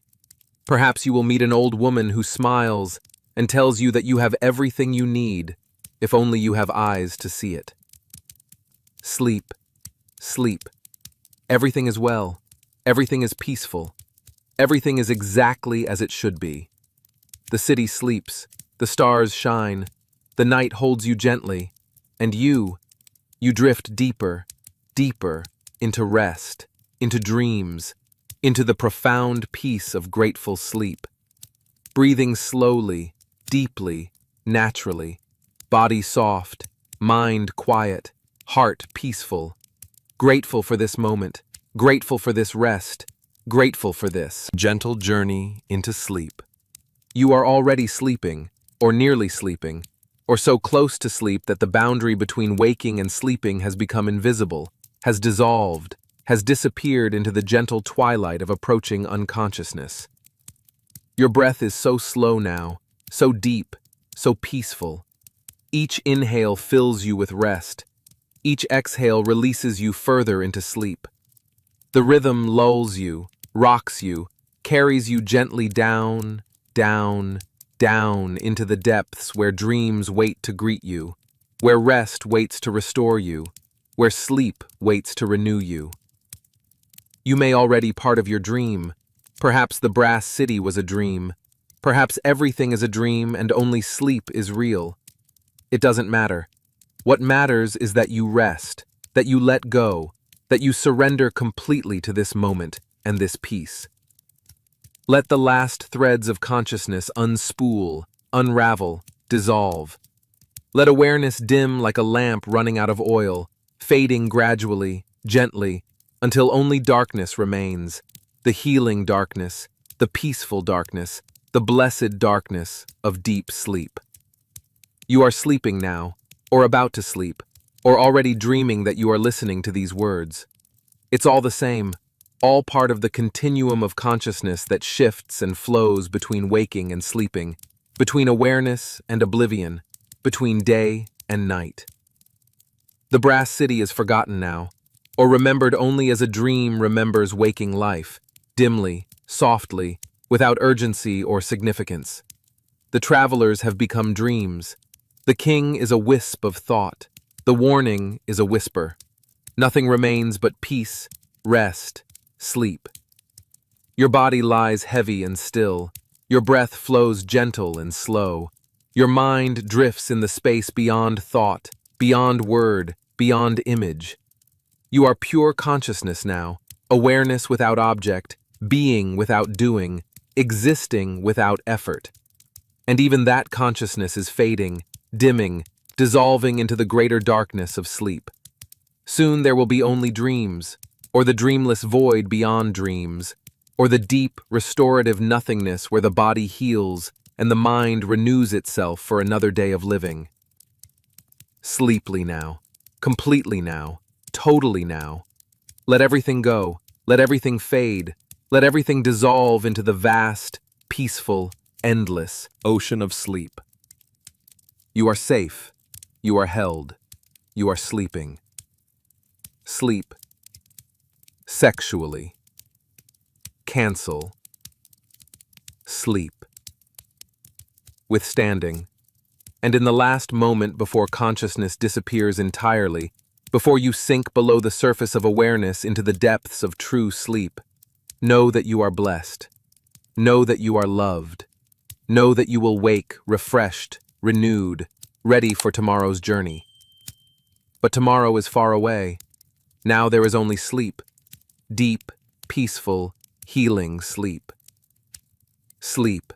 Perhaps you will meet an old woman who smiles and tells you that you have everything you need, if only you have eyes to see it. Sleep, sleep. Everything is well. Everything is peaceful. Everything is exactly as it should be. The city sleeps, the stars shine, the night holds you gently, and you drift deeper, deeper into rest, into dreams, into the profound peace of grateful sleep. Breathing slowly, deeply, naturally, body soft, mind quiet, heart peaceful. Grateful for this moment, grateful for this rest, grateful for this gentle journey into sleep. You are already sleeping, or nearly sleeping, or so close to sleep that the boundary between waking and sleeping has become invisible, has dissolved, has disappeared into the gentle twilight of approaching unconsciousness. Your breath is so slow now, so deep, so peaceful. Each inhale fills you with rest. Each exhale releases you further into sleep. The rhythm lulls you, rocks you, carries you gently down, down, down into the depths where dreams wait to greet you, where rest waits to restore you, where sleep waits to renew you. You may already part of your dream. Perhaps the brass city was a dream. Perhaps everything is a dream and only sleep is real. It doesn't matter. What matters is that you rest, that you let go, that you surrender completely to this moment and this peace. Let the last threads of consciousness unspool, unravel, dissolve. Let awareness dim like a lamp running out of oil, fading gradually, gently, until only darkness remains, the healing darkness, the peaceful darkness, the blessed darkness of deep sleep. You are sleeping now, or about to sleep, or already dreaming that you are listening to these words. It's all the same, all part of the continuum of consciousness that shifts and flows between waking and sleeping, between awareness and oblivion, between day and night. The brass city is forgotten now, or remembered only as a dream remembers waking life, dimly, softly, without urgency or significance. The travelers have become dreams. The king is a wisp of thought. The warning is a whisper. Nothing remains but peace, rest, sleep. Your body lies heavy and still. Your breath flows gentle and slow. Your mind drifts in the space beyond thought, beyond word, beyond image. You are pure consciousness now, awareness without object, being without doing, existing without effort. And even that consciousness is fading, dimming, dissolving into the greater darkness of sleep. Soon there will be only dreams, or the dreamless void beyond dreams, or the deep, restorative nothingness where the body heals and the mind renews itself for another day of living. Sleeply now, completely now, totally now. Let everything go, let everything fade, let everything dissolve into the vast, peaceful, endless ocean of sleep. You are safe, you are held, you are sleeping. Sleep. Sexually. Cancel. Sleep. Withstanding. And in the last moment before consciousness disappears entirely, before you sink below the surface of awareness into the depths of true sleep, know that you are blessed. Know that you are loved. Know that you will wake refreshed, renewed, ready for tomorrow's journey. But tomorrow is far away. Now there is only sleep. Deep, peaceful, healing sleep. Sleep.